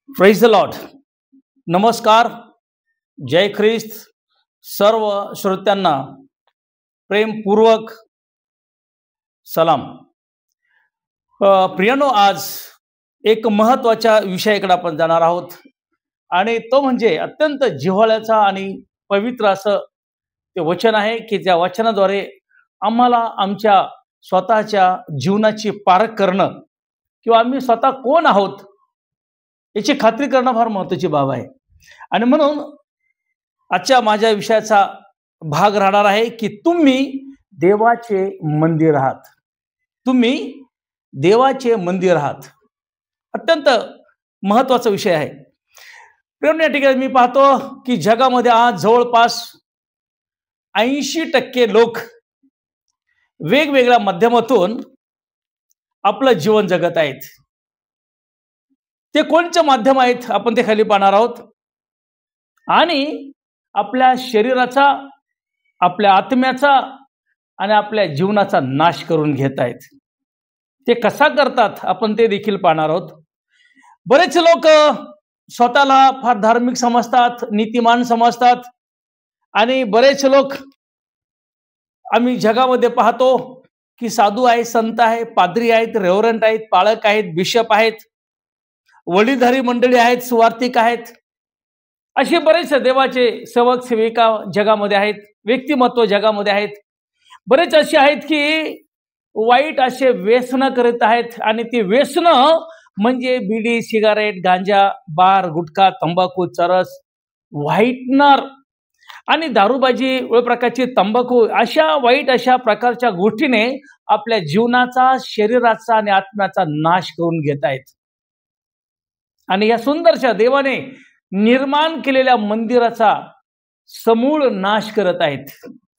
Praise the Lord. नमस्कार. जय ख्रिस्त. सर्व श्रोत्यांना प्रेमपूर्वक सलाम. प्रियानो, आज एक महत्त्वाच्या विषयाकडे आपण जाणार आहोत आणि तो म्हणजे अत्यंत जिव्हाळ्याचा आणि पवित्र असं ते वचन आहे की त्या वचनाद्वारे आम्हाला आमच्या स्वतःच्या जीवनाची पारख करणं किंवा आम्ही स्वतः कोण आहोत याची खात्री करणं फार महत्त्वाची बाब आहे. आणि म्हणून आजच्या माझ्या विषयाचा भाग राहणार आहे की तुम्ही देवाचे मंदिर आहात. तुम्ही देवाचे मंदिर आहात. अत्यंत महत्त्वाचा विषय आहे. प्रेम, या ठिकाणी मी पाहतो की जगामध्ये आज जवळपास 80% लोक वेगवेगळ्या माध्यमातून आपलं जीवन जगत आहेत. ते कोणचे माध्यम आहेत आपण ते खाली पाहणार आहोत. आणि आपल्या शरीराचा, आपल्या आत्म्याचा आणि आपल्या जीवनाचा नाश करून घेत आहेत. ते कसा करतात आपण ते देखील पाहणार आहोत. बरेच लोक स्वतःला फार धार्मिक समजतात, नीतिमान समजतात आणि बरेच लोक आम्ही जगामध्ये पाहतो की साधू आहेत, संत आहेत, पाद्री आहेत, रेव्हरंट आहेत, पाळक आहेत, बिशप आहेत, वडीलधारी मंडळी आहेत, सुवार्थिक आहेत. असे बरेच देवाचे सेवक सेविका जगामध्ये आहेत, व्यक्तिमत्व जगामध्ये आहेत. बरेच असे आहेत की वाईट असे व्यसनं करत आहेत आणि ती व्यसनं म्हणजे बिडी, सिगारेट, गांजा, बार, गुटखा, तंबाखू, चरस, व्हाईटनर आणि दारूबाजी, वेगवेगळ्या प्रकारची तंबाखू, अशा वाईट अशा प्रकारच्या गोष्टीने आपल्या जीवनाचा, शरीराचा आणि आत्म्याचा नाश करून घेत आहेत. आणि या सुंदरशा देवाने निर्माण केलेल्या मंदिराचा समूळ नाश करत आहेत.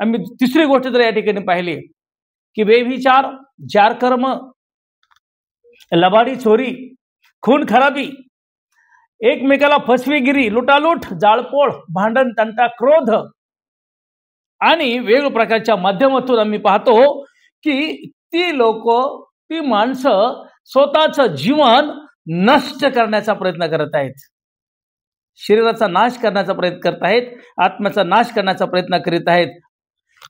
आम्ही तिसरी गोष्ट जर या ठिकाणी पाहिली की व्यभिचार, जारकर्म, लबाडी, चोरी, खून खराबी, एकमेकाला फसवेगिरी, लुटालूट, जाळपोळ, भांडण, तंटा, क्रोध आणि वेगवेगळ्या प्रकारच्या माध्यमातून आम्ही पाहतो की ती लोक, ती माणसं स्वतःचं जीवन नष्ट करण्याचा प्रयत्न करत आहेत. शरीराचा नाश करण्याचा प्रयत्न करत आहेत, आत्म्याचा नाश करण्याचा प्रयत्न करीत आहेत.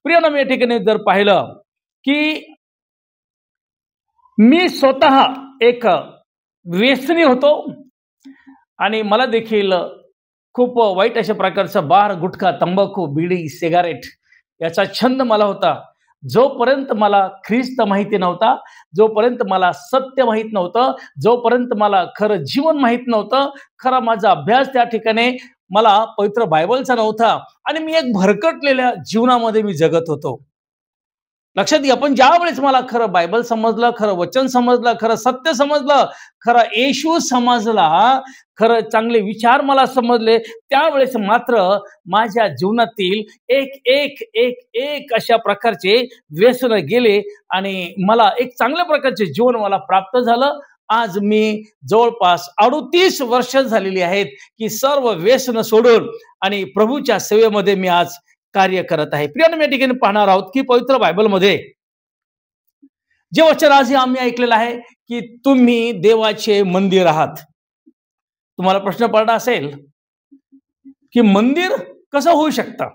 प्रियानो, मी या ठिकाणी जर पाहिलं की मी स्वतः एक व्यसनी होतो आणि मला देखील खूप वाईट अशा प्रकारचा बार, गुटखा, तंबाखू, बिडी, सिगारेट याचा छंद मला होता. जोपर्यंत मला ख्रिस्त माहिती नव्हता, जोपर्यंत मला सत्य माहीत नव्हतं, जोपर्यंत मला खरं जीवन माहीत नव्हतं, खरा माझा अभ्यास त्या ठिकाणी मला पवित्र बायबलचा नव्हता आणि मी एक भरकटलेल्या जीवनामध्ये मी जगत होतो. लक्षात घ्या, पण ज्या वेळेस मला खरं बायबल समजलं, खरं वचन समजलं, खरं सत्य समजलं, खरं येशू समजला, खरं चांगले विचार मला समजले, त्यावेळेस मात्र माझ्या जीवनातील एक एक एक एक अशा प्रकारचे व्यसन गेले आणि मला एक चांगल्या प्रकारचे जीवन मला प्राप्त झालं. आज मी जवळपास 38 वर्ष झालेली आहेत की सर्व व्यसन सोडून आणि प्रभूच्या सेवेमध्ये मी आज कार्य करत आहे. प्रियानो, या ठिकाणी पाहणार आहोत की पवित्र बायबलमध्ये जे वचन आज आम्ही ऐकलेलं आहे की तुम्ही देवाचे मंदिर आहात. तुम्हाला प्रश्न पडला असेल की मंदिर कसं होऊ शकतं,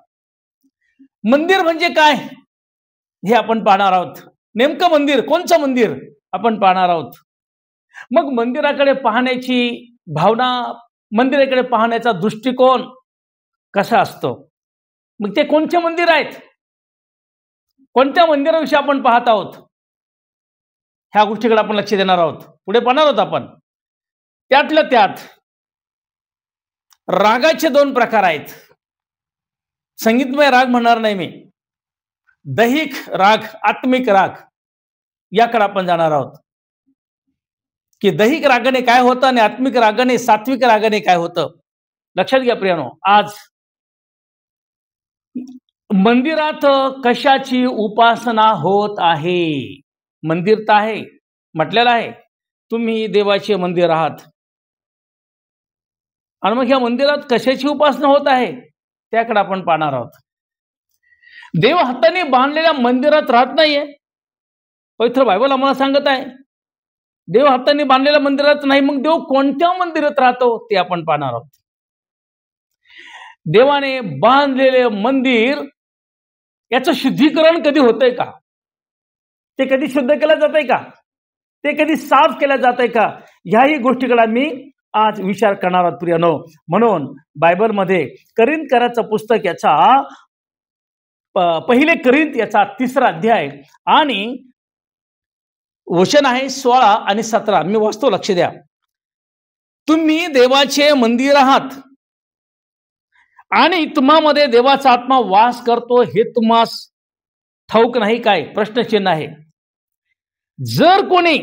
मंदिर म्हणजे काय, हे आपण पाहणार आहोत. नेमकं मंदिर, कोणचं मंदिर आपण पाहणार आहोत. मग मंदिराकडे पाहण्याची भावना, मंदिराकडे पाहण्याचा दृष्टिकोन कसा असतो, मग ते कोणते मंदिर आहेत, कोणत्या मंदिराविषयी आपण पाहत आहोत, ह्या गोष्टीकडे आपण लक्ष देणार आहोत. पुढे पाहणार आहोत आपण. त्यातल्या त्यात रागाचे 2 प्रकार आहेत. संगीतमय राग म्हणणार नाही मी, दैहिक राग, आत्मिक राग, याकडे आपण जाणार आहोत की दैहिक रागाने काय होतं आणि आत्मिक रागाने, सात्विक रागाने काय होतं. लक्षात घ्या प्रियानो, आज मंदिरात कशाची उपासना होत आहे. मंदिर तर आहे, म्हटलेलं आहे तुम्ही देवाचे मंदिर आहात. आणि मग ह्या मंदिरात कशाची उपासना होत आहे त्याकडे आपण पाहणार आहोत. देव हाताने बांधलेल्या मंदिरात राहत नाहीये. पवित्र बायबल आम्हाला सांगत आहे देव हाताने बांधलेल्या मंदिरात नाही, मग देव कोणत्या मंदिरात राहतो ते आपण पाहणार आहोत. देवाने बांधलेले मंदिर याचं शुद्धीकरण कधी होतंय का? ते कधी शुद्ध केलं जातंय का? ते कधी साफ केलं जातंय का? ह्याही गोष्टीकडे आम्ही आज विचार करणार आहोत प्रियानो. म्हणून बायबलमध्ये करिंथकराचं पुस्तक याचा पहिले करिंथ याचा 3रा अध्याय आणि वचन आहे 16 आणि 17. मी वाचतो, लक्ष द्या. तुम्ही देवाचे मंदिर आहात आणि तुम्हामध्ये देवाचा आत्मा वास करतो हे तुम्हास ठाऊक नाही काय? प्रश्नचिन्ह आहे. जर कोणी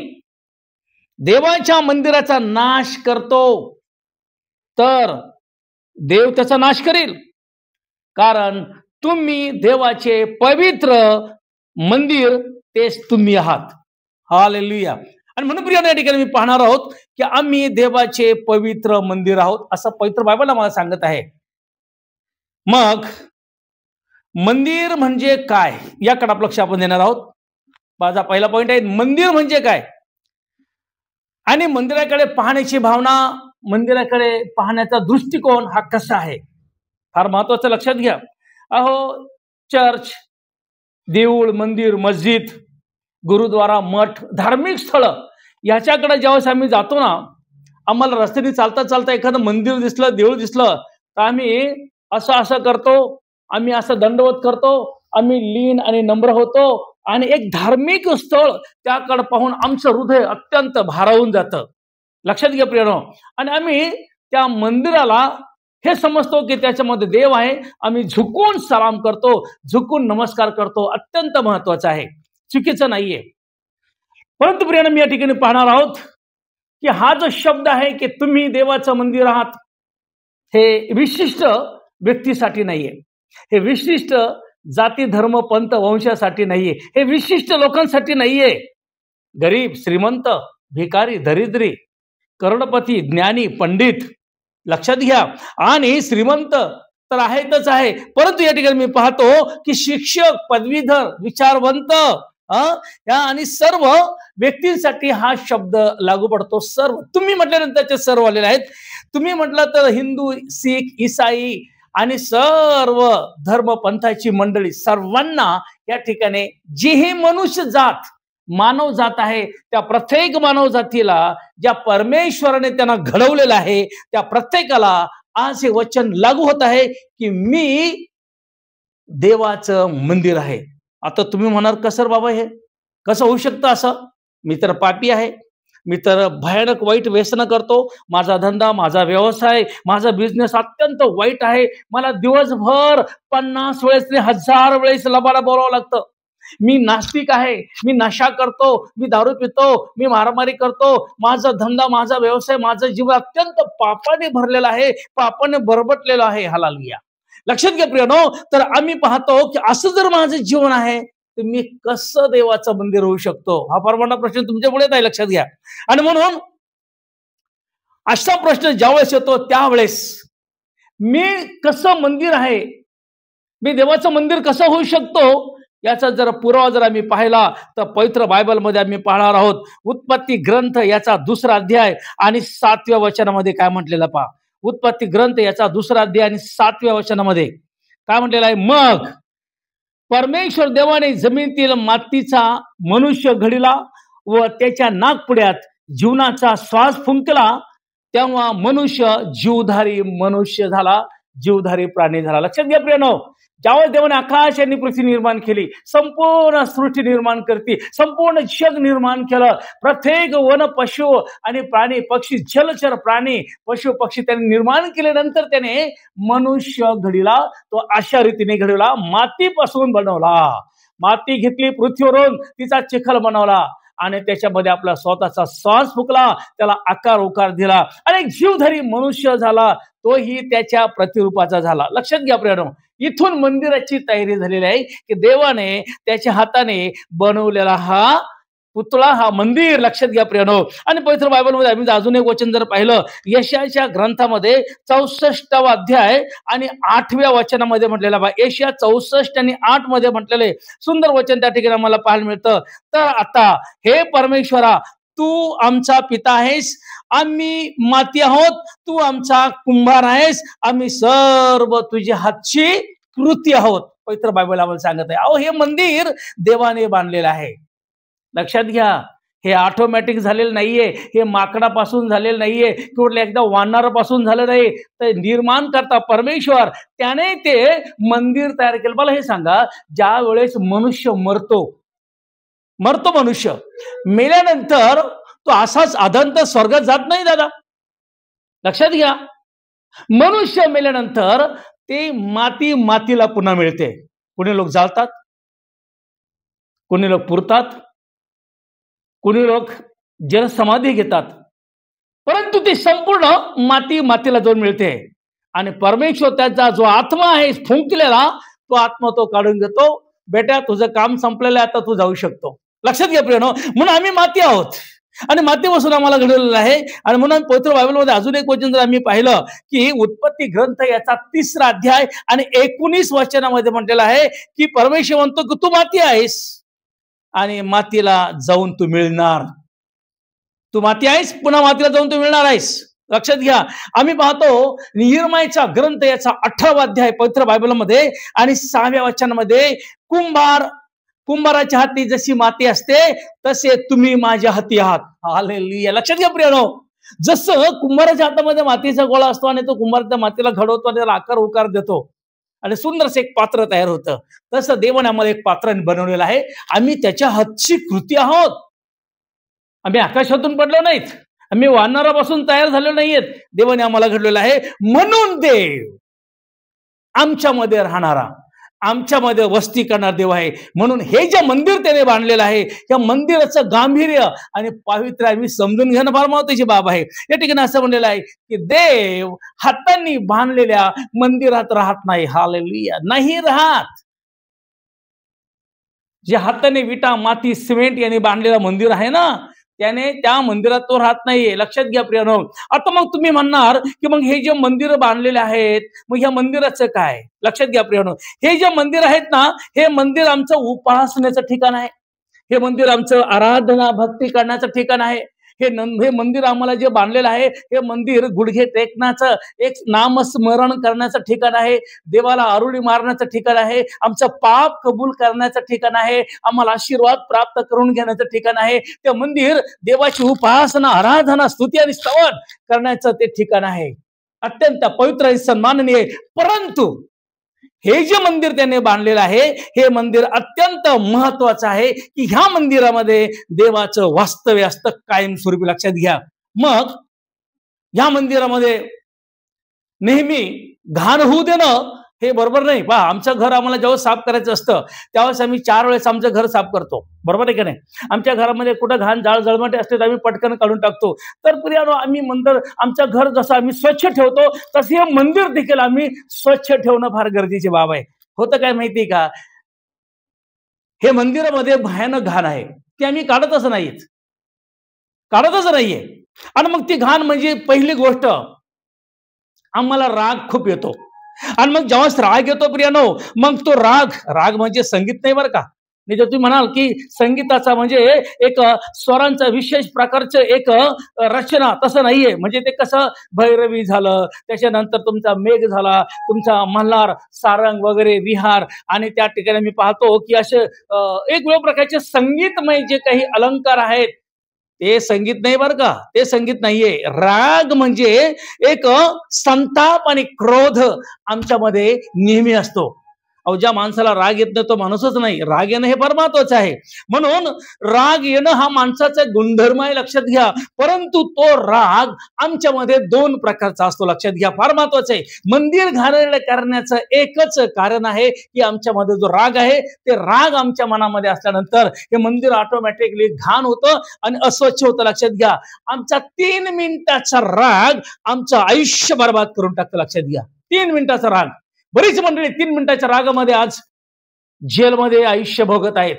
देवाच्या मंदिराचा नाश करतो तर देव त्याचा नाश करेल, कारण तुम्ही देवाचे पवित्र मंदिर तेच तुम्ही आहात. हालेलुया. आणि म्हणून प्रिय या ठिकाणी मी पाहणार आहोत की आम्ही देवाचे पवित्र मंदिर आहोत, असं पवित्र बायबल आम्हाला सांगत आहे. मग मंदिर म्हणजे काय याकडे आपलं लक्ष आपण देणार आहोत. माझा पहिला पॉइंट आहे, मंदिर म्हणजे काय आणि मंदिराकडे पाहण्याची भावना, मंदिराकडे पाहण्याचा दृष्टिकोन हा कसा आहे, फार महत्वाचं लक्षात घ्या. अहो, चर्च, देऊळ, मंदिर, मस्जिद, गुरुद्वारा, मठ, धार्मिक स्थळ याच्याकडे ज्यावेळेस आम्ही जातो ना, आम्हाला रस्त्याने चालता चालता एखादं मंदिर दिसलं, देऊळ दिसलं तर आम्ही असं करतो, आम्ही असं दंडवत करतो, आम्ही लीन आणि नम्र होतो आणि एक धार्मिक स्थळ त्याकडे पाहून आमचं हृदय अत्यंत भारावून जातं. लक्षात घ्या प्रियनो. आणि आम्ही त्या मंदिराला हे समजतो की त्याच्यामध्ये देव आहे, आम्ही झुकून सलाम करतो, झुकून नमस्कार करतो. अत्यंत महत्वाचं आहे, चुकीचं नाहीये. परंतु प्रियनो, मी या ठिकाणी पाहणार आहोत की हा जो शब्द आहे की तुम्ही देवाचं मंदिर आहात, हे विशिष्ट व्यक्तीसाठी नाहीये, हे विशिष्ट जाती, धर्म, पंथ, वंशासाठी नाहीये, हे विशिष्ट लोकांसाठी नाहीये. गरीब, श्रीमंत, भिकारी, दरिद्री, करोडपती, ज्ञानी, पंडित, लक्षात घ्या. आणि श्रीमंत तर आहेतच आहे, परंतु या ठिकाणी मी पाहतो की शिक्षक, पदवीधर, विचारवंत या आणि सर्व व्यक्तींसाठी हा शब्द लागू पडतो. सर्व, तुम्ही म्हटल्यानंतर सर्व आलेले आहेत. तुम्ही म्हटलं तर हिंदू, सिख, ईसाई आणि सर्व धर्म पंथाची मंडळी, सर्वांना या ठिकाणी जी ही मनुष्य जात, मानव जात आहे, त्या प्रत्येक मानव जातीला ज्या परमेश्वराने त्यांना घडवलेलं आहे त्या प्रत्येकाला आज हे वचन लागू होत आहे की मी देवाचं मंदिर आहे. आता तुम्ही म्हणाल, कसं बाबा, हे कसं होऊ शकतं असं? मी तर पापी आहे, मी तर भयानक वाईट व्यसन करतो, माझा धंदा, माझा व्यवसाय, माझा बिझनेस अत्यंत वाईट आहे, मला दिवसभर 50 वेळेस 1000 वेळेस लबाडा बोलावं लागतं, मी नास्तिक आहे, मी नशा करतो, मी दारू पितो, मी मारामारी करतो, माझा धंदा, माझा व्यवसाय, माझं जीवन अत्यंत पापाने भरलेलं आहे, पापाने बरबटलेलं आहे. हालेलुया. लक्षात घ्या प्रियनो. तर आम्ही पाहतो की असं जर माझं जीवन आहे तर मी कसं देवाचं मंदिर होऊ शकतो? हा फार मोठा प्रश्न तुमच्यापुढे आहे, लक्षात घ्या. आणि म्हणून असा प्रश्न ज्यावेळेस येतो त्यावेळेस मी कसं मंदिर आहे, मी देवाचं मंदिर कसं होऊ शकतो याचा जर पुरावा जर आम्ही पाहिला तर पवित्र बायबलमध्ये आम्ही पाहणार आहोत. उत्पत्ती ग्रंथ याचा 2रा अध्याय आणि 7व्या वचनामध्ये काय म्हटलेलं पहा. उत्पत्ती ग्रंथ याचा 2रा अध्याय आणि 7व्या वचनामध्ये काय म्हटलेलं आहे. मग परमेश्वर देवाने जमिनीतील मातीचा मनुष्य घडिला व त्याच्या नाकपुड्यात जीवनाचा श्वास फुंकला, तेव्हा मनुष्य जीवधारी मनुष्य झाला, जीवधारी प्राणी झाला. लक्षात घ्या प्रियनो. ज्यावेळेस देवाने आकाश आणि पृथ्वी निर्माण केली, संपूर्ण सृष्टी निर्माण करती, संपूर्ण जग निर्माण केलं, प्रत्येक वन, पशु आणि प्राणी, पक्षी, जलचर प्राणी, पशु पक्षी त्यांनी निर्माण केल्यानंतर त्याने मनुष्य घडीला. तो अशा रीतीने घडवला, मातीपासून बनवला. माती घेतली पृथ्वीवरून, तिचा चिखल बनवला आणि त्याच्यामध्ये आपला स्वतःचा श्वास फुकला, त्याला आकार उकार दिला आणि जीवधारी मनुष्य झाला, तोही त्याच्या प्रतिरूपाचा झाला. लक्षात घ्या प्रियनो. इथून मंदिराची तयारी झालेली आहे की देवाने त्याच्या हाताने बनवलेला हा पुतळा, हा मंदिर. लक्षात घ्या प्रियनो. आणि पवित्र बायबलमध्ये आम्ही अजून एक वचन जर पाहिलं, यशाच्या ग्रंथामध्ये 64वा अध्याय आणि 8व्या वचनामध्ये म्हटलेला बा, यशया 64 आणि 8 मध्ये म्हटलेले सुंदर वचन त्या ठिकाणी आम्हाला पाहायला मिळतं. तर आता हे परमेश्वरा, तू आमचा पिता आहेस, आम्ही माती आहोत, तू आमचा कुंभार आहेस, आम्ही सर्व तुझ्या हातची कृती आहोत. पवित्र बायबल आम्हाला सांगत आहे. अहो, हे मंदिर देवाने बांधलेलं आहे. लक्षात घ्या, हे ऑटोमॅटिक झालेलं नाहीये, हे माकडापासून झालेलं नाहीये, किंवा एकदा वानरापासून झालं नाही. तर निर्माण करता परमेश्वर त्याने ते मंदिर तयार केलं. मला हे सांगा, ज्या वेळेस मनुष्य मरतो मनुष्य मेल्यानंतर तो असाच अनंत स्वर्गात जात नाही दादा. लक्षात घ्या, मनुष्य मेल्यानंतर ते मातीला पुन्हा मिळते. कोणी लोक जाळतात, कोणी लोक पुरतात, कोणी लोक जलसमाधी घेतात, परंतु ते संपूर्ण मातीला जाऊन मिळते. आणि परमेश्वर त्याचा जो आत्मा आहे फुंकलेला, तो आत्मा तो काढून घेतो. बेटा, तुझं काम संपलेलं आहे, आता तू जाऊ शकतो. लक्षात घ्या प्रियनो, म्हणून आम्ही माती आहोत आणि मातीपासून आम्हाला घडवलेलं आहे. आणि म्हणून पवित्र बायबलमध्ये अजून एक वचन जर आम्ही पाहिलं की उत्पत्ती ग्रंथ याचा 3रा अध्याय आणि 19 वचनामध्ये म्हटलेलं आहे की परमेश्वर म्हणतो की तू माती आहेस आणि मातीला जाऊन तू मिळणार. तू माती आहेस, पुन्हा मातीला जाऊन तू मिळणार आहेस. लक्षात घ्या, आम्ही पाहतो यिर्मयाचा ग्रंथ याचा 18वा अध्याय पवित्र बायबलमध्ये आणि 6व्या वचनामध्ये कुंभाराच्या हाती जशी माती असते तसे तुम्ही माझ्या हाती आहात. हालेलुया. लक्षात घ्या प्रियनो, जसं कुंभाराच्या हातामध्ये मातीचा गोळा असतो आणि तो कुंभार त्या मातीला घडवतो आणि त्याला आकार उकार देतो आणि सुंदरसे एक पात्र तयार होतं, तसं देवाने आम्हाला एक पात्र बनवलेलं आहे. आम्ही त्याच्या हातची कृती आहोत. आम्ही आकाशातून पडलो नाहीत, आम्ही वानरापासून तयार झालो नाहीयेत. देवाने आम्हाला घडलेलं आहे. म्हणून देव आमच्यामध्ये राहणारा, आमच्यामध्ये वस्ती करणारा देव आहे. म्हणून हे जे मंदिर त्याने बांधलेलं आहे, या मंदिराचं गांभीर्य आणि पावित्र्य आम्ही समजून घेणं फार महत्त्वाची बाब आहे. या ठिकाणी असं म्हणलेलं आहे की देव हातांनी बांधलेल्या मंदिरात राहत नाही. हालेलुया. नाही राहत. जे हाताने विटा, माती, सिमेंट यांनी बांधलेलं मंदिर आहे ना, त्याने त्या मंदिरात तो राहत नाहीये. लक्षात घ्या प्रियनो. आता मग तुम्ही म्हणणार की मग हे जे मंदिर बांधलेले आहेत, मग ह्या मंदिराचं काय? लक्षात घ्या प्रियनो, हे जे मंदिर आहेत ना, हे मंदिर आमचं उपासनेचं ठिकाण आहे. हे मंदिर आमचं आराधना भक्ती करण्याचं ठिकाण आहे. हे मंदिर आम्हाला जे बांधलेलं आहे, हे मंदिर गुडघे टेकण्याचं, एक नामस्मरण करण्याचं ठिकाण आहे. देवाला आरुळी मारण्याचं ठिकाण आहे. आमचं पाप कबूल करण्याचं ठिकाण आहे. आम्हाला आशीर्वाद प्राप्त करून घेण्याचं ठिकाण आहे. ते मंदिर देवाची उपासना, आराधना, स्तुती आणि स्तवन करण्याचं ते ठिकाण आहे. अत्यंत पवित्र आणि सन्माननीय. परंतु हे जे मंदिर त्याने बांधलेलं आहे, हे मंदिर अत्यंत महत्वाचं आहे की ह्या मंदिरामध्ये देवाचं वास्तव्य असतं कायमस्वरूपी. लक्षात घ्या. मग ह्या मंदिरामध्ये नेहमी घाण होऊ देणं हे बरोबर नाही. पहा, आमचं घर आम्हाला जेव्हा साफ करायचं असतं त्यावेळेस आम्ही 4 वेळेस आमचं घर साफ करतो. बरोबर आहे की नाही? आमच्या घरामध्ये कुठं घाण जळमटे असते तर आम्ही पटकन काढून टाकतो. तर प्रियानो, आम्ही मंदिर, आमचं घर जसं आम्ही स्वच्छ ठेवतो तसे हे मंदिर देखील आम्ही स्वच्छ ठेवणं फार गरजेची बाब आहे. होतं काय माहिती का, हे मंदिरामध्ये भयानक घाण आहे, ती आम्ही काढतच नाहीये. आणि मग ती घाण म्हणजे पहिली गोष्ट, आम्हाला राग खूप येतो. आणि मग जेव्हा राग येतो प्रियानो, मग तो राग म्हणजे संगीत नाही बरं का. नाही तर तुम्ही म्हणाल की संगीताचा म्हणजे एक स्वरांचा विशेष प्रकारचं एक रचना, तसं नाहीये. म्हणजे ते कसं भैरवी झालं, त्याच्यानंतर तुमचा मेघ झाला, तुमचा मल्हार, सारंग वगैरे विहार, आणि त्या ठिकाणी मी पाहतो की असे वेगवेगळ्या प्रकारचे संगीतमय जे काही अलंकार आहेत, ते संगीत नाही बरं का, ते संगीत नाहीये. राग म्हणजे एक संताप आणि क्रोध आमच्यामध्ये नेहमी असतो. अहो, ज्या माणसाला राग येत नाही तो माणूसच नाही. राग येणं हे फार महत्वाचं आहे. म्हणून राग येणं हा माणसाचा गुणधर्म आहे, लक्षात घ्या. परंतु तो राग आमच्यामध्ये 2 प्रकारचा असतो, लक्षात घ्या. फार महत्वाचं आहे. मंदिर घाणेरडं करण्याचं एकच कारण आहे की आमच्यामध्ये जो राग आहे, ते राग आमच्या मनामध्ये असल्यानंतर हे मंदिर ऑटोमॅटिकली घाण होतं आणि अस्वच्छ होतं. लक्षात घ्या. आमचा 3 मिनिटाचा राग आमचं आयुष्य बर्बाद करून टाकतं. लक्षात घ्या. 3 मिनिटाचा राग. बरीच मंडळी 3 मिनिटाच्या रागामध्ये आज जेलमध्ये आयुष्य भोगत आहेत.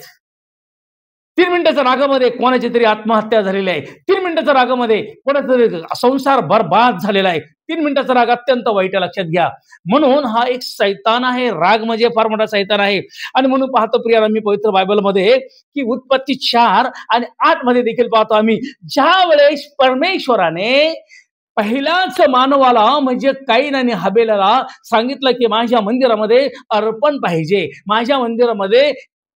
3 मिनिटाच्या रागामध्ये कोणाची तरी आत्महत्या झालेली आहे. 3 मिनिटाच्या रागामध्ये कोणाचा तरी संसार बरबाद झालेला आहे. मिनिटाचा राग अत्यंत वाईट आहे, लक्षात घ्या. म्हणून हा एक सैतान आहे. राग म्हणजे फार मोठा सैतान आहे. आणि म्हणून पाहतो प्रियाला मी पवित्र बायबलमध्ये की उत्पत्ती 4 आणि 8 मध्ये देखील पाहतो आम्ही, ज्या वेळेस परमेश्वराने पहिल्याच मानवाला म्हणजे काईन आणि हबेलाला सांगितलं की माझ्या मंदिरामध्ये अर्पण पाहिजे, माझ्या मंदिरामध्ये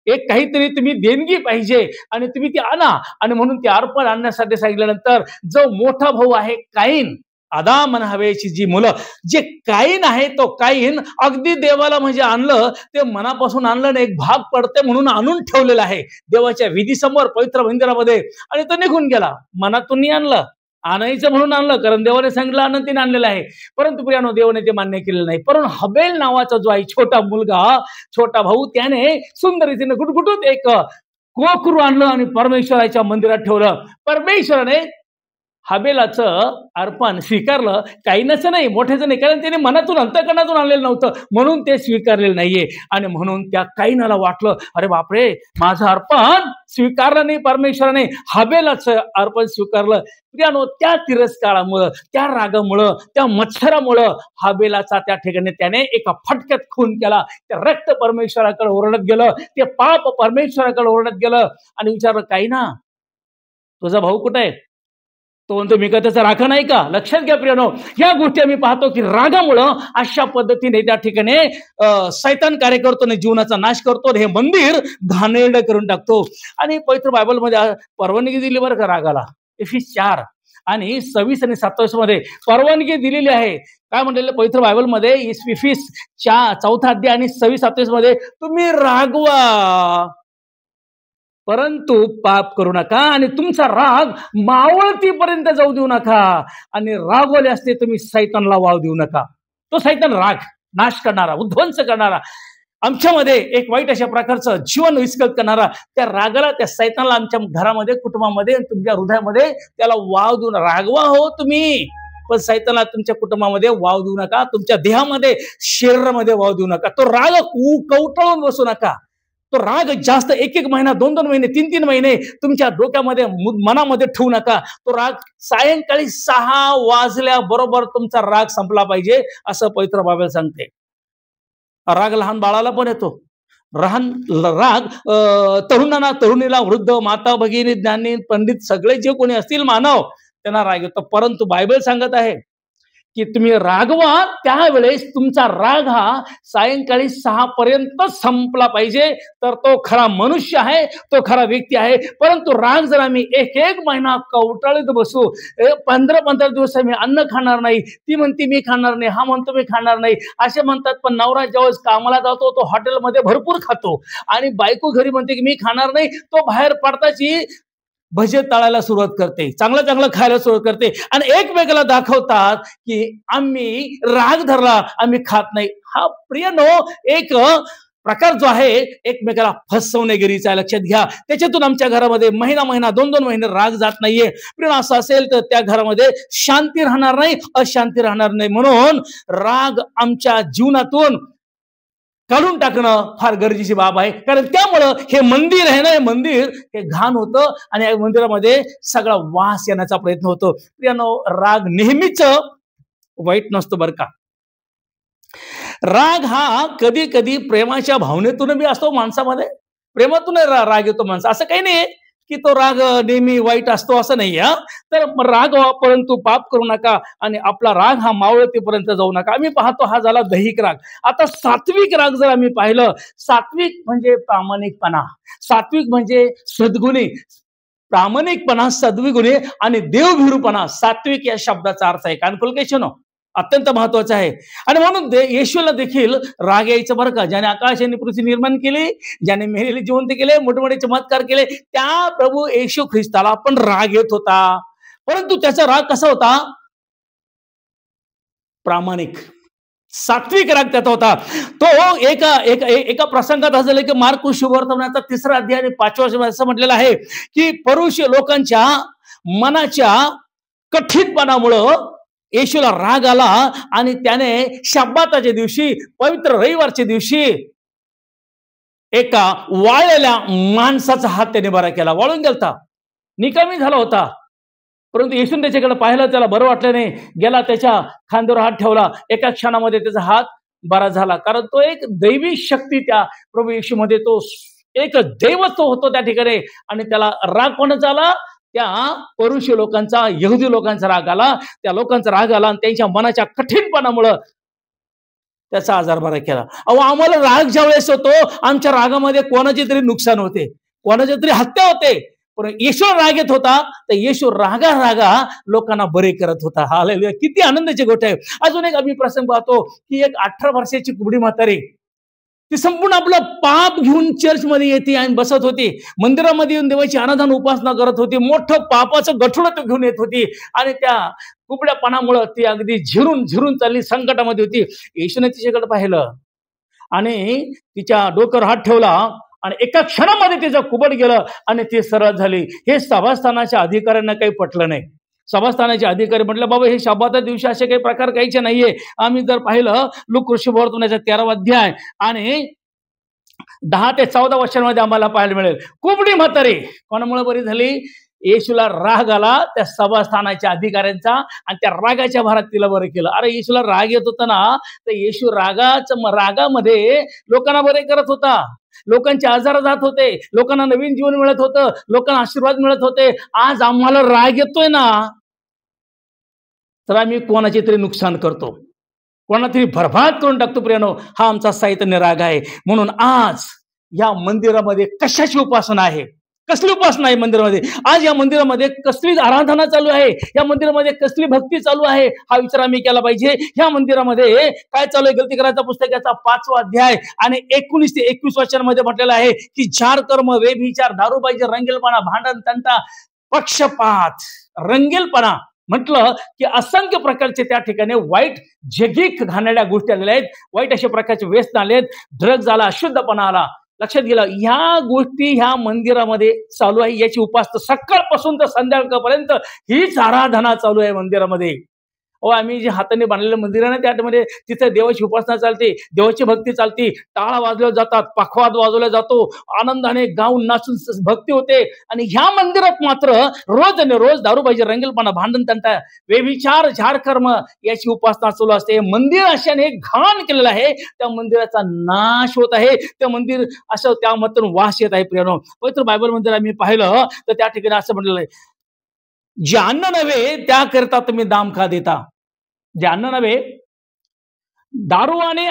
एक काहीतरी तुम्ही देणगी पाहिजे आणि तुम्ही ती आणा, आणि म्हणून ते अर्पण आणण्यासाठी सांगितल्यानंतर जो मोठा भाऊ आहे काईन, आदाम आणि हव्याची जी मुलं, जे काईन आहे तो काईन अगदी देवाला म्हणजे आणलं ते मनापासून आणलं नाही, एक भाग पडते म्हणून आणून ठेवलेला आहे देवाच्या विधीसमोर पवित्र मंदिरामध्ये, आणि तो निघून गेला. मनातून नाही आणलं, आणायचं म्हणून आणलं कारण देवाने सांगितलं आनंदीने आणलेलं आहे, परंतु प्रियानो देवाने ते मान्य केलेलं नाही. परंतु हबेल नावाचा जो आहे छोटा मुलगा, छोटा भाऊ, त्याने सुंदर रीतीने गुटगुटून एक कोकरू आणलं आणि परमेश्वराच्या मंदिरात ठेवलं. परमेश्वराने हबेलाचं अर्पण स्वीकारलं, काहीनच नाही, मोठ्याचं नाही, कारण त्याने मनातून अंतःकरणातून आणलेलं नव्हतं म्हणून ते स्वीकारलेलं नाहीये. आणि म्हणून त्या काईनाला वाटलं, अरे बापरे, माझं अर्पण स्वीकारलं नाही परमेश्वराने, हबेलाचं अर्पण स्वीकारलं. प्रियानो, त्या तिरस्कारामुळं, त्या रागामुळं, त्या मत्सरामुळं हबेलाचा त्या ठिकाणी त्याने एका फटक्यात खून केला. ते रक्त परमेश्वराकडे ओरडत गेलं, ते पाप परमेश्वराकडे ओरडत गेलं आणि विचारलं, काईना तुझा भाऊ कुठे आहे? तो म्हणतो, मी का त्याचा राखा नाही का? लक्षात घ्या प्रियानो, या गोष्टी आम्ही पाहतो की रागामुळं अशा पद्धतीने त्या ठिकाणी सैतान कार्य करतो आणि जीवनाचा नाश करतो, हे मंदिर घाणेरडं करून टाकतो. आणि पवित्र बायबलमध्ये परवानगी दिली बरं का रागाला. एफिस 4 आणि 26 आणि 27 मध्ये परवानगी दिलेली आहे. काय म्हणलेलं पवित्र बायबलमध्ये? एफिस 4 अध्याय आणि 26-27 मध्ये, तुम्ही रागवा परंतु पाप करू नका आणि तुमचा राग मावळतीपर्यंत जाऊ देऊ नका, आणि रागवले असते तुम्ही सैतानला वाव देऊ नका. तो सैतान राग नाश करणारा, उद्ध्वंस करणारा, आमच्यामध्ये एक वाईट अशा प्रकारचं जीवन विस्कळीत करणारा, त्या रागाला, त्या सैतानला आमच्या घरामध्ये, कुटुंबामध्ये, तुमच्या हृदयामध्ये त्याला वाव देऊ नका. रागवा हो तुम्ही, पण सैतानला तुमच्या कुटुंबामध्ये वाव देऊ नका, तुमच्या देहामध्ये, शरीरामध्ये वाव देऊ नका. तो राग कवटाळून बसू नका. तो राग जास्त 1-1 महिना, 2-2 महिने, 3-3 महिने तुमच्या डोक्यामध्ये, मनामध्ये ठेवू नका. तो राग सायंकाळी 6 वाजल्याबरोबर तुमचा राग संपला पाहिजे, असं पवित्र बायबल सांगते. राग लहान बाळाला पण येतो, राग तरुणांना, तरुणीला, वृद्ध, माता, भगिनी, ज्ञानी, पंडित, सगळे जे कोणी असतील मानव, त्यांना राग येतो. परंतु बायबल सांगत आहे की तुम्ही रागवा, त्यावेळेस तुमचा राग हा सायंकाळी 6 पर्यंत संपला पाहिजे, तर तो खरा मनुष्य आहे, तो खरा व्यक्ती आहे. परंतु राग जर आम्ही 1-1 महिना कवटाळीत बसू, 15-15 दिवस आम्ही अन्न खाणार नाही, ती म्हणते मी खाणार नाही, हा म्हणतो मी खाणार नाही, असे म्हणतात. पण नवरा ज्यावेळेस कामाला जातो तो हॉटेलमध्ये भरपूर खातो, आणि बायको घरी म्हणते की मी खाणार नाही, तो बाहेर पडताची भजे तळायला सुरुवात करते, चांगलं चांगलं खायला सुरुवात करते, आणि एकमेकाला दाखवतात की आम्ही राग धरला, आम्ही खात नाही. हा प्रियनो एक प्रकार जो आहे एकमेकाला फसवणेगिरीचा आहे, लक्षात घ्या. त्याच्यातून आमच्या घरामध्ये महिना 2-2 महिने राग जात नाहीये. प्रिय असं असेल तर त्या घरामध्ये शांती राहणार नाही, अशांती राहणार नाही. म्हणून राग आमच्या जीवनातून काढून टाकणं फार गरजेची बाब आहे, कारण त्यामुळं हे मंदिर आहे ना, हे मंदिर हे घाण होतं आणि या मंदिरामध्ये सगळा वास येण्याचा प्रयत्न होतो. प्रियानो, राग नेहमीच वाईट नसतो बरं का. राग हा कधी कधी प्रेमाच्या भावनेतून बी असतो माणसामध्ये, प्रेमातून राग येतो माणसा, असं काही नाही की तो राग नेहमी वाईट असतो असं नाही. तर राग व्हा परंतु पाप करू नका, आणि आपला राग हा मावळतीपर्यंत जाऊ नका. आम्ही पाहतो हा झाला दैहिक राग. आता सात्विक राग जर आम्ही पाहिलं, सात्विक म्हणजे प्रामाणिकपणा, सात्विक म्हणजे सद्गुणी, प्रामाणिकपणा, सद्विगुणी आणि देवभिरूपणा, सात्विक या शब्दाचा अर्थ आहे. कॉन्क्लुकेशन अत्यंत महत्वाचं आहे. आणि म्हणून येशूला देखील राग यायचं बरं का. ज्याने आकाश आणि पृथ्वी निर्माण केली, ज्याने मेलेले जिवंत केले, मोठे मोठे चमत्कार केले, त्या प्रभू येशू ख्रिस्ताला पण राग येत होता. परंतु त्याचा राग कसा होता? प्रामाणिक, सात्विक राग त्याचा होता. तो एका प्रसंगात असं की मार्कुस शुभवर्तमानाचा 3रा अध्याय आणि 5व्या वचनात असं म्हटलेलं आहे की परुष लोकांच्या मनाच्या कठीणपणामुळं येशूला राग आला, आणि त्याने शब्बाताच्या दिवशी, पवित्र रविवारच्या दिवशी, एका वाळलेल्या माणसाचा हात त्याने बरा केला. वाळून गेलता, निकामी झाला होता. परंतु येशून त्याच्याकडे पाहिलं, त्याला बरं वाटलं नाही, गेला त्याच्या खांद्यावर हात ठेवला, एका क्षणामध्ये त्याचा हात बरा झाला. कारण तो एक दैवी शक्ती त्या प्रभू येशूमध्ये, तो एक दैवत्व होतो त्या ठिकाणी. आणि त्याला राग कोणाचा आला? त्या परुषी लोकांचा, यहुदी लोकांचा राग आला. त्या लोकांचा राग आला आणि त्यांच्या मनाच्या कठीणपणामुळं त्याचा आजार बरा केला. अहो, आम्हाला राग ज्यावेळेस होतो, आमच्या रागामध्ये कोणाचे तरी नुकसान होते, कोणाची तरी हत्या होते. पण येशू राग येत होता, तर येशू रागा रागा लोकांना बरे करत होता. हालेलुया, किती आनंदाची गोष्ट आहे. अजून एक आम्ही प्रसंग पाहतो की एक 18 वर्षाची कुबडी म्हातारी, ती संपूर्ण आपलं पाप घेऊन चर्चमध्ये येते आणि बसत होती. मंदिरामध्ये येऊन देवाची आराधना उपासना करत होती. मोठं पापाचं गठुडं घेऊन येत होती आणि त्या कुबड्यापणामुळं ती अगदी झिरून झिरून चालली, संकटामध्ये होती. येशूने तिच्याकडे पाहिलं आणि तिच्या डोक्यावर हात ठेवला आणि एका क्षणामध्ये तिचं कुबड गेलं आणि ती सरळ झाली. हे सभास्थानाच्या अधिकाऱ्यांना काही पटलं नाही. सभास्थानाचे अधिकारी म्हटलं, बाबा हे शब्दाच्या दिवशी असे काही प्रकार काहीचे नाहीये. आम्ही जर पाहिलं लूक ऋषीवर्तनाचा 13वा अध्याय आणि 10 ते 14 वर्षांमध्ये आम्हाला पाहायला मिळेल, कुबडी म्हातारी कोणामुळे बरी झाली? येशूला राग आला त्या सभास्थानाच्या अधिकाऱ्यांचा आणि त्या रागाच्या भारात तिला बरं केलं. अरे, येशूला राग येत होता ना, तर येशू रागामध्ये लोकांना बरे करत होता. लोकांचे आजार जात होते, लोकांना नवीन जीवन मिळत होतं, लोकांना आशीर्वाद मिळत होते. आज आम्हाला राग येतोय ना, तर आम्ही कोणाचे तरी नुकसान करतो, कोणा तरी बरबाद करून टाकतो. प्रियानो, हा आमचा सैतानी राग आहे. म्हणून आज या मंदिरामध्ये कशाची उपासना आहे? कसली उपासना आहे मंदिरामध्ये? आज या मंदिरामध्ये कसली आराधना चालू आहे? या मंदिरामध्ये कसली भक्ती चालू आहे? हा विचार आम्ही केला पाहिजे. या मंदिरामध्ये काय चालू आहे? गलती करायचा पुस्तकाचा 5वा अध्याय आणि 19 ते 21 वचनामध्ये म्हटलेलं आहे की चार कर्म, व्यभिचार, दारूबाजी, रंगेलपणा, भांडण, तंटा, पक्षपात, रंगेलपणा म्हटलं की असंख्य प्रकारचे त्या ठिकाणी वाईट जगिक घाणेरड्या गोष्टी आलेल्या आहेत. वाईट अशा प्रकारचे व्यसन आलेत, ड्रग्ज आला, अशुद्धपणा आला. लक्षात गेलं, ह्या गोष्टी ह्या मंदिरामध्ये चालू आहे. याची उपासना सकाळपासून तर संध्याकाळपर्यंत हीच आराधना चालू आहे मंदिरामध्ये. आम्ही जे हाताने बांधलेलं मंदिर आहे ना, त्यामध्ये तिथे देवाची उपासना चालते, देवाची भक्ती चालते, टाळा वाजवल्या जातात, पखवाद वाजवला जातो, आनंदाने गाऊन नाचून भक्ती होते. आणि ह्या मंदिरात मात्र रोज आणि रोज दारूबाजी, रंगेलपणा, भांडण, तंटा, व्यभिचार, झाडकर्म याची उपासना चालू असते. मंदिर अशाने घाण केलेलं आहे, त्या मंदिराचा नाश होत आहे. त्या मंदिर असं त्यामधून वास येत आहे. प्रियानो, पवित्र बायबल मध्ये आम्ही पाहिलं तर त्या ठिकाणी असं म्हटलेलं आहे, जे अन्न नव्हे त्याकरता तुम्ही दाम का देता? जे अन्न नव्हे, दारू आणि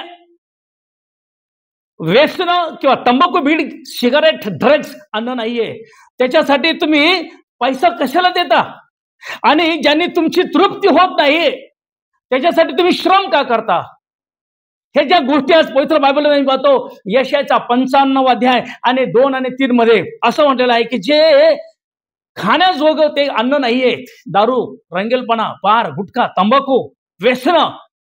व्यसन किंवा तंबाखू, बीड, सिगारेट, ड्रग्ज अन्न नाहीये, त्याच्यासाठी तुम्ही पैसा कशाला देता? आणि ज्यांनी तुमची तृप्ती होत नाही त्याच्यासाठी तुम्ही श्रम का करता? हे ज्या गोष्टी आज पवित्र बायबलमध्ये आम्ही पाहतो, यशाचा 95 अध्याय आणि 2 आणि 3 मध्ये असं म्हटलेलं आहे की जे खाण्याजोगं ते अन्न नाहीये, दारू, रंगेलपणा, पार, गुटखा, तंबाखू, व्यसन,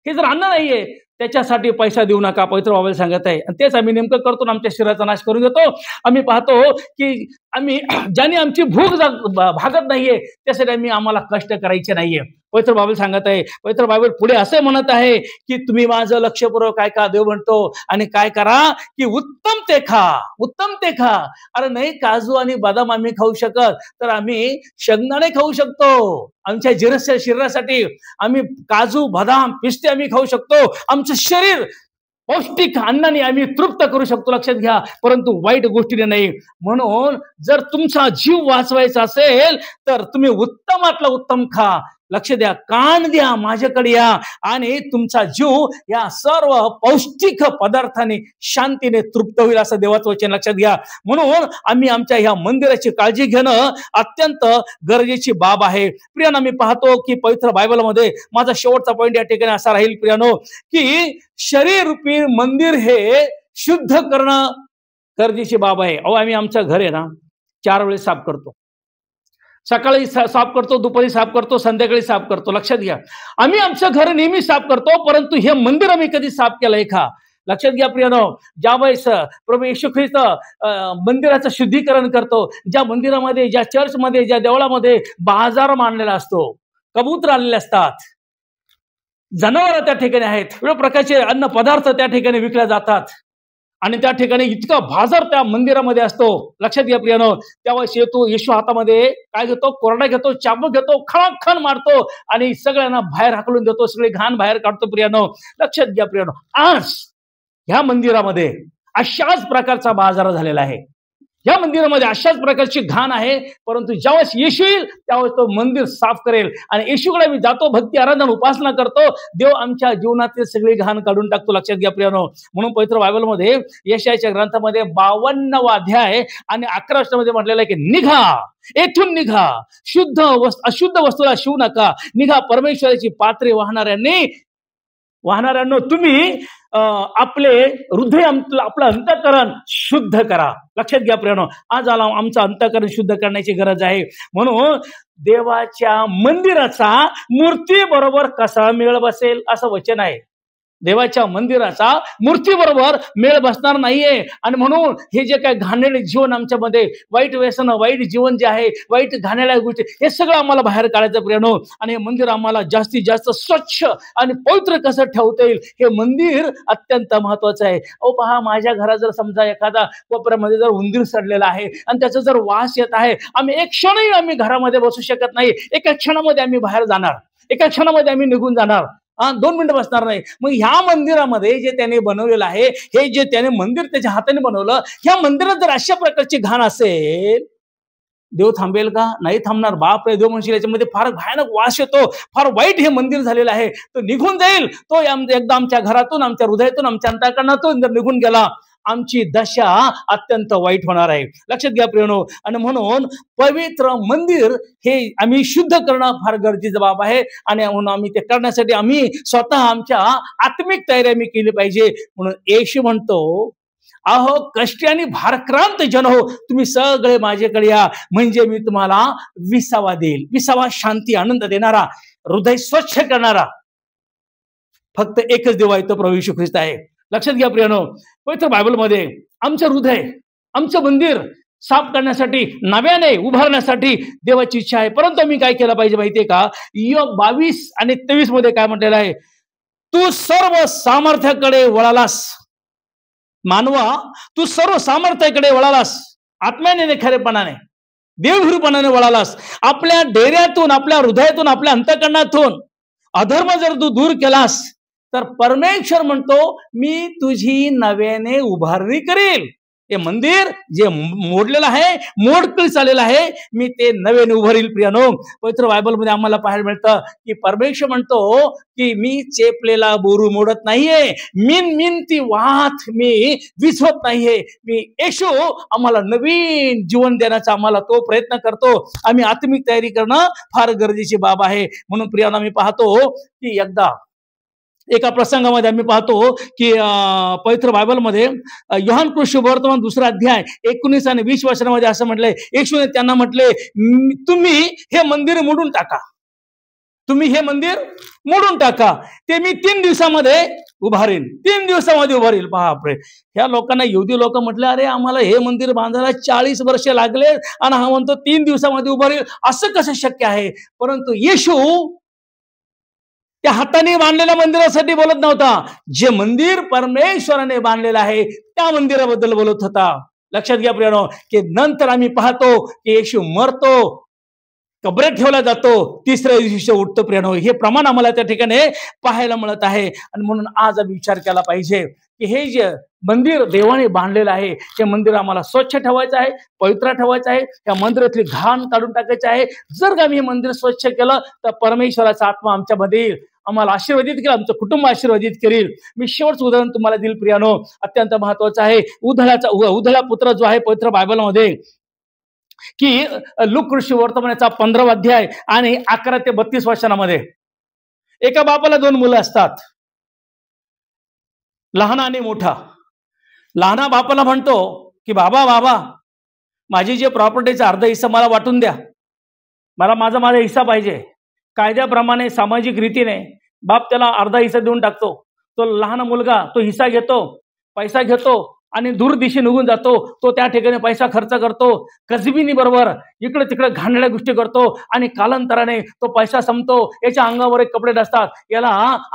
हे जर अन्न नाहीये त्याच्यासाठी पैसा देऊ नका, पवित्र बायबल सांगत आहे. आणि तेच आम्ही नेमकं करतो, आमच्या शरीराचा नाश करून घेतो. आम्ही पाहतो की आम्ही ज्यांनी आमची भूक भागत नाहीये त्यासाठी आम्हाला कष्ट करायचे नाहीये. पवित्र बायबल सांगत आहे, पवित्र बायबल पुढे असे म्हणत आहे की तुम्ही माझं लक्षपूर्वक काय का देव म्हणतो आणि काय करा की उत्तम ते खा, उत्तम ते खा. अरे नाही, काजू आणि बदाम आम्ही खाऊ शकत, तर आम्ही शेंगदाणे खाऊ शकतो. आमच्या शरीरासाठी आम्ही काजू, बदाम, पिस्ते आम्ही खाऊ शकतो. आमचं शरीर पौष्टिक अन्नाने आम्ही तृप्त करू शकतो, लक्षात घ्या, परंतु वाईट गोष्टीने नाही. म्हणून जर तुमचा जीव वाचवायचा असेल तर तुम्ही उत्तमातलं उत्तम खा. लक्ष द्या, कान द्या, माझ्याकडे या आणि तुमचा जीव या सर्व पौष्टिक पदार्थाने शांतीने तृप्त होईल, असं देवाचं वचन लक्षात घ्या. म्हणून आम्ही आमच्या ह्या मंदिराची काळजी घेणं अत्यंत गरजेची बाब आहे. प्रियानो, मी पाहतो की पवित्र बायबलमध्ये माझा शेवटचा पॉईंट या ठिकाणी असा राहील प्रियानो, की शरीर रूपी मंदिर हे शुद्ध करणं गरजेची बाब आहे. आम्ही आमचं घर आहे ना 4 वेळेस साफ करतो. सकाळी साफ करतो, दुपारी साफ करतो, संध्याकाळी साफ करतो. लक्षात घ्या, आम्ही आमचं घर नेहमी साफ करतो, परंतु हे मंदिर आम्ही कधी साफ केलंय का? लक्षात घ्या प्रियानो, ज्यावेळेस प्रभू येशू ख्रिस्त मंदिराचं शुद्धीकरण करतो, ज्या मंदिरामध्ये, ज्या चर्चमध्ये, ज्या देवळामध्ये बाजार मांडलेला असतो, कबूतर आलेले असतात, जनावर त्या ठिकाणी आहेत, वेगवेगळ्या प्रकारचे अन्न पदार्थ त्या ठिकाणी विकले जातात आणि त्या ठिकाणी इतका बाजार त्या मंदिरामध्ये असतो. लक्षात घ्या प्रियानो, त्यावेळेस येतो येशू हातामध्ये काय घेतो, कोरडा घेतो, चाबूक घेतो, खण मारतो आणि सगळ्यांना बाहेर हाकलून देतो, सगळे घाण बाहेर काढतो. प्रियानो, लक्षात घ्या प्रियानो, आज ह्या मंदिरामध्ये अशाच प्रकारचा बाजार झालेला आहे. या मंदिरामध्ये अशाच प्रकारची घाण आहे. परंतु ज्यावेळेस येशू येईल त्यावेळेस तो मंदिर साफ करेल आणि येशूकडे मी जातो, भक्ती आराधना उपासना करतो, देव आमच्या जीवनातील सगळी घाण काढून टाकतो. लक्षात घ्या प्रियानो. म्हणून पवित्र बायबलमध्ये यशायाच्या ग्रंथामध्ये 52वा अध्याय आणि 11 वचनामध्ये म्हटलेलं आहे की निघा, येथून निघा, अशुद्ध वस्तूला शिवू नका, निघा परमेश्वराची पात्रे वाहणाऱ्यांनो तुम्ही आपले हृदय, आपलं अंतःकरण शुद्ध करा. लक्षात घ्या प्रियानो, आज आमचं अंतःकरण शुद्ध करण्याची गरज आहे. म्हणून देवाच्या मंदिराचा मूर्ती बरोबर कसा मेळ बसेल असं वचन आहे. देवाच्या मंदिराचा मूर्तीबरोबर मेळ बसणार नाहीये. आणि म्हणून हे जे काय घाणेरडे जीवन आमच्यामध्ये, वाईट व्यसन, वाईट जीवन जे आहे, वाईट घाणेरड्या गोष्टी, हे सगळं आम्हाला बाहेर काढायचं प्रियानो. आणि हे मंदिर आम्हाला जास्तीत जास्त स्वच्छ आणि पवित्र कसं ठेवता येईल, हे मंदिर अत्यंत महत्वाचं आहे. पहा, माझ्या घरात जर समजा एखादा कोपऱ्यामध्ये जर उंदीर सडलेला आहे आणि त्याचा जर वास येत आहे, आम्ही आम्ही घरामध्ये बसू शकत नाही. एका क्षणामध्ये आम्ही बाहेर जाणार, एका क्षणामध्ये आम्ही निघून जाणार, 2 मिनिटं बसणार नाही. मग ह्या मंदिरामध्ये जे त्याने बनवलेलं आहे, हे जे त्याने मंदिर त्याच्या हाताने बनवलं, ह्या मंदिरात जर अशा प्रकारची घाण असेल, देव थांबेल का? नाही थांबणार. बाप रे, देव म्हणशील याच्यामध्ये फार भयानक वास येतो, फार वाईट हे मंदिर झालेलं आहे, तो निघून जाईल. तो एकदा आमच्या घरातून, आमच्या हृदयातून, आमच्या अंतःकरणातून जर निघून गेला, आमची दशा अत्यंत वाईट होणार आहे. लक्षात घ्या प्रियानो. आणि म्हणून पवित्र मंदिर हे आम्ही शुद्ध करणं फार गरजेचं बाब आहे. आणि म्हणून आम्ही ते करण्यासाठी आम्ही स्वतः आमच्या आत्मिक तयारी आम्ही केली पाहिजे. म्हणून येशू म्हणतो, अहो कष्टी आणि भारक्रांत जन हो, तुम्ही सगळे माझ्याकडे या, म्हणजे मी तुम्हाला विसावा देईल. विसावा, शांती, आनंद देणारा, हृदय स्वच्छ करणारा फक्त एकच देव आहे, तो प्रभू येशू ख्रिस्त आहे. लक्षात घ्या प्रियानो, पवित्र बायबलमध्ये आमचं हृदय, आमचं मंदिर साफ करण्यासाठी, नव्याने उभारण्यासाठी देवाची इच्छा आहे. परंतु आम्ही काय केलं पाहिजे माहितीये का? योग 22 आणि 23 मध्ये काय म्हटलेलं आहे? तू सर्व सामर्थ्याकडे वळालास, मानवा तू सर्व सामर्थ्याकडे वळालास, आत्म्याने, खरेपणाने, देवभूपणाने वळालास. आपल्या डेऱ्यातून, आपल्या हृदयातून, आपल्या अंतःकरणातून अधर्म जर तू दूर केलास, तर परमेश्वर म्हणतो मी तुझी नव्याने उभारणी करेल. हे मंदिर जे मोडलेलं आहे, मोडकळी चाललेलं आहे, मी ते नव्याने उभारील. प्रियानो, पवित्र बायबलमध्ये आम्हाला पाहायला मिळतं की परमेश्वर म्हणतो की मी चेपलेला बोरू मोडत नाहीये, मिन ती वात मी विझवत नाहीये. मी येशू आम्हाला नवीन जीवन देण्याचा आम्हाला तो प्रयत्न करतो. आम्ही आत्मिक तयारी करणं फार गरजेची बाब आहे. म्हणून प्रियानो, आम्ही पाहतो की एकदा एका प्रसंगामध्ये आम्ही पाहतो की पवित्र बायबलमध्ये योहान शुभवर्तमान 2रा अध्याय 19 आणि 20 वचनामध्ये असं म्हटलंय, येशूने त्यांना म्हटले, तुम्ही हे मंदिर मोडून टाका, तुम्ही हे मंदिर मोडून टाका, ते मी 3 दिवसामध्ये उभारेन, 3 दिवसामध्ये उभारेल. बापरे, ह्या लोकांना, यहुदी लोक म्हटले, अरे आम्हाला हे मंदिर बांधायला 40 वर्ष लागले आणि हा म्हणतो 3 दिवसामध्ये उभारेल, असं कसं शक्य आहे? परंतु येशू त्या हाताने बांधलेल्या मंदिरासाठी बोलत नव्हता, जे मंदिर परमेश्वराने बांधलेलं आहे त्या मंदिराबद्दल बोलत होता. लक्षात घ्या प्रियानो, की नंतर आम्ही पाहतो की येशू मरतो, कबरेत ठेवला जातो, 3ऱ्या दिवशी उठतो. प्रियानो, हे प्रमाण आम्हाला त्या ठिकाणी पाहायला मिळत आहे. आणि म्हणून आज आम्ही विचार केला पाहिजे की हे जे मंदिर देवाने बांधलेलं आहे, हे मंदिर आम्हाला स्वच्छ ठेवायचं आहे, पवित्र ठेवायचं आहे, त्या मंदिरातली घाण काढून टाकायची आहे. जर आम्ही हे मंदिर स्वच्छ केलं तर परमेश्वराचा आत्मा आमच्यामध्ये येईल, आम्हाला आशीर्वादित करेल, आमचं कुटुंब आशीर्वादित करेल. मी शेवटचं उदाहरण तुम्हाला देईल प्रियानो, अत्यंत महत्वाचं आहे. उधळा पुत्र जो आहे पवित्र बायबलमध्ये, की लूक शुभवर्तमानाचा 15वा अध्याय आणि 11 ते 32 वचनामध्ये, एका बापाला 2 मुलं असतात, लहान आणि मोठा. लहाना बापाला म्हणतो की बाबा माझी जे प्रॉपर्टीचा अर्धा हिस्सा मला वाटून द्या, मला माझा हिस्सा पाहिजे. कायद्याप्रमाणे, सामाजिक रीतीने बाप त्याला अर्धा हिस्सा देऊन टाकतो. तो लहान मुलगा तो हिस्सा घेतो, पैसा घेतो आणि दूर दिशे निघून जातो. तो त्या ठिकाणी पैसा खर्च करतो, कसबीनी बरोबर इकडे तिकडे घाणेरड्या गोष्टी करतो आणि कालांतराने तो पैसा संपतो. याच्या अंगावर एक कपडे नसतात, याला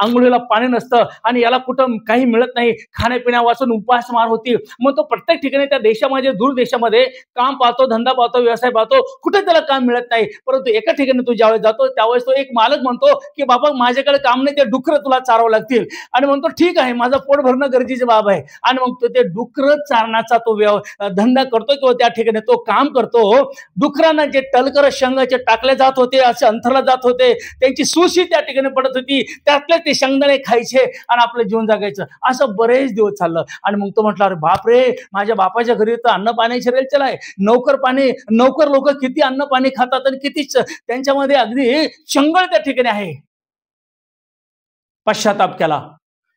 आंघोळीला पाणी नसतं आणि याला कुठं काही मिळत नाही, खाण्यापिण्या वाचून उपासमार होती. मग तो प्रत्येक ठिकाणी त्या देशामध्ये दूर देशामध्ये काम पाहतो, धंदा पाहतो, व्यवसाय पाहतो, कुठे त्याला काम मिळत नाही. परंतु एका ठिकाणी तो ज्यावेळेस जातो त्यावेळेस तो एक मालक म्हणतो की बाबा माझ्याकडे काम नाही, ते डुकर तुला चारावं लागतील. आणि म्हणतो ठीक आहे, माझं पोट भरणं गरजेची बाब आहे. आणि मग तो ते डुकर चारण्याचा तो धंदा करतो किंवा त्या ठिकाणी तो काम करतो. डुकरांना जे टलकर शेंगाचे टाकले जात होते, असे अंथरला जात होते, त्यांची सुशी त्या ठिकाणी पडत होती, त्यातले ते शेंगदाणे खायचे आणि आपलं जीवन जगायचं. असं बरेच दिवस चाललं. आणि मग तो म्हटला, अरे बापरे, माझ्या बापाच्या घरी तर अन्न पाण्याची रेलचेल आहे. नौकर लोक किती अन्न पाणी खातात आणि किती त्यांच्यामध्ये अगदी शंगळ त्या ठिकाणी आहे. पश्चाताप केला.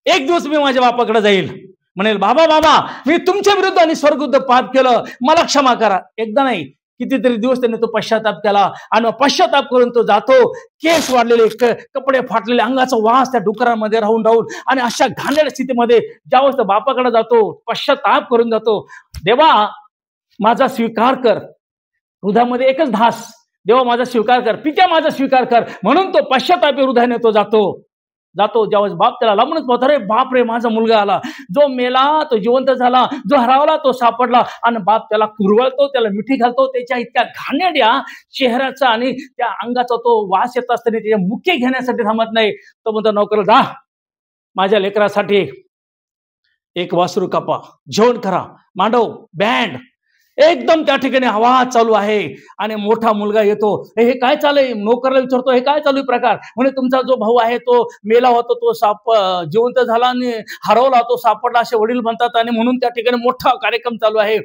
एक दिवस मी माझ्या बापाकडे जाईल, म्हणेल बाबा मी तुमच्या विरुद्ध आणि स्वर्गविरुद्ध पाप केलं, मला क्षमा करा. एकदा नाही, कितीतरी दिवस त्याने तो पश्चाताप केला. आणि पश्चाताप करून तो जातो, केस वाढलेले, कपडे फाटलेले, अंगाचा वास त्या डुकरांमध्ये राहून आणि अशा घाणेरड्या स्थितीमध्ये ज्यावेळेस तो बापाकडे जातो, पश्चाताप करून जातो, देवा माझा स्वीकार कर. हृदयामध्ये एकच धास, देवा माझा स्वीकार कर, पित्या माझा स्वीकार कर. म्हणून तो पश्चातापी हृदयाने तो जातो. ज्यावेळेस बाप त्याला लांबूनच पाहतो, अरे बाप रे, माझा मुलगा आला, जो मेला तो जिवंत झाला, जो हरवला तो सापडला. आणि बाप त्याला कुरवळतो, त्याला मिठी घालतो. त्याच्या इतक्या घाणेरड्या चेहऱ्याचा आणि त्या अंगाचा तो वास येत असताना त्याच्या मुख्य घेण्यासाठी थांबत नाही. तो म्हणतो, नोकर जा, माझ्या लेकरासाठी एक वासरू कापा, जेवण करा, मांडव, बँड. एकदम त्या ठिकाणी आवाज चालू आहे. आणि मोठा मुलगा येतो, हे काय चालय, नोकरला विचारतो, हे काय चालू प्रकार. म्हणजे तुमचा जो भाऊ आहे तो मेला होता, तो जिवंत झाला आणि हरवला, तो सापडला, असे वडील म्हणतात. आणि म्हणून त्या ठिकाणी मोठा कार्यक्रम चालू आहे.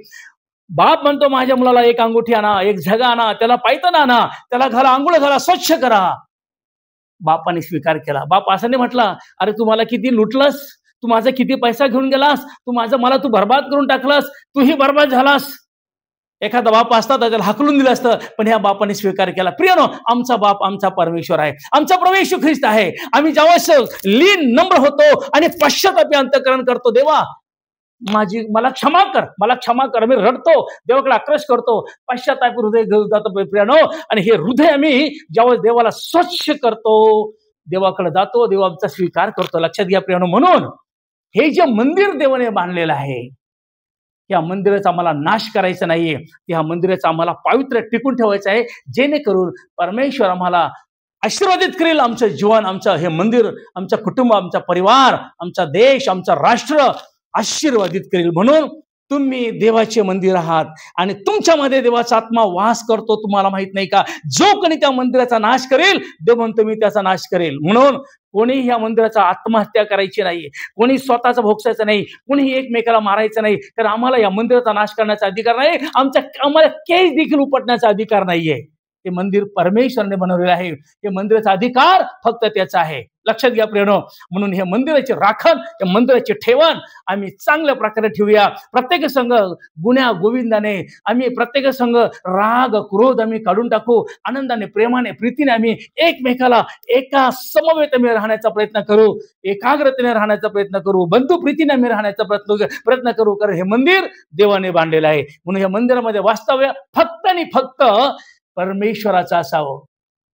बाप म्हणतो, माझ्या मुलाला एक अंगुठी आणा, एक झगा आणा, त्याला पायतन आणा, त्याला घाला, आंघोळ घाला, स्वच्छ करा. बापाने स्वीकार केला. बाप असं नाही म्हटला, अरे तू मला किती लुटलंस, तू माझा किती पैसा घेऊन गेलास, मला तू बर्बाद करून टाकलास, तूही बर्बाद झालास. एखादा बाप असता तर त्याला हाकलून दिलं असतं, पण ह्या बापाने स्वीकार केला. प्रियनो, आमचा बाप आमचा परमेश्वर आहे, आमचा प्रभू येशू ख्रिस्त आहे. आम्ही जेव्हा लीन नम्र होतो आणि पश्चातापी अंतःकरण करतो, देवा मला क्षमा कर, आम्ही रडतो, देवाकडे आक्रोश करतो, पश्चातापी हृदय घेऊन जातो प्रियनो. आणि हे हृदय आम्ही ज्यावेळेस देवाला स्वच्छ करतो, देवाकडे जातो, देव आमचा स्वीकार करतो. लक्षात घ्या प्रियनो. म्हणून हे जे मंदिर देवाने बांधलेलं आहे, या मंदिराचा आम्हाला नाश करायचा नाहीये, या मंदिराचा आम्हाला पावित्र्य टिकून ठेवायचं आहे, जेणेकरून परमेश्वर आम्हाला आशीर्वादित करेल. आमचं जीवन, आमचं हे मंदिर, आमचं कुटुंब, आमचा परिवार, आमचा देश, आमचं राष्ट्र आशीर्वादित करेल. म्हणून तुम्ही देवाचे मंदिर आहात आणि तुमच्यामध्ये देवाचा आत्मा वास करतो. तुम्हाला माहित नाही का, जो कोणी त्या मंदिराचा नाश करेल, देव म्हणतो मी त्याचा नाश करेल. म्हणून कोणी या मंदिराचा आत्महत्या करायची नाही, कोणी स्वतःचा भोगसायचं नाही, कोणीही एकमेकाला मारायचं नाही. कारण आम्हाला या मंदिराचा नाश करण्याचा अधिकार नाही, आम्हाला केस देखील उपटण्याचा अधिकार नाहीये. हे मंदिर परमेश्वराने बनवलेलं आहे, हे मंदिराचा अधिकार फक्त त्याचा आहे. लक्षात घ्या प्रियनो. म्हणून हे मंदिराचे राखण, हे मंदिराचे ठेवण आम्ही चांगल्या प्रकारे ठेवूया. प्रत्येक संघ गुण्या गोविंदाने आम्ही, प्रत्येक संघ राग क्रोध आम्ही काढून टाकू. आनंदाने, प्रेमाने, प्रीतीने आम्ही एकमेकाला एका समवेतने राहण्याचा प्रयत्न करू, एकाग्रतेने राहण्याचा प्रयत्न करू, बंधू प्रीतीने आम्ही राहण्याचा प्रयत्न करू. कारण हे मंदिर देवाने बांधलेलं आहे. म्हणून या मंदिरामध्ये वास्तव्य फक्त आणि फक्त परमेश्वराचं असावं.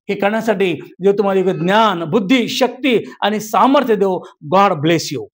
हे करण्यासाठी देव तुम्हाला ज्ञान, बुद्धी, शक्ती आणि सामर्थ्य देव. God bless you.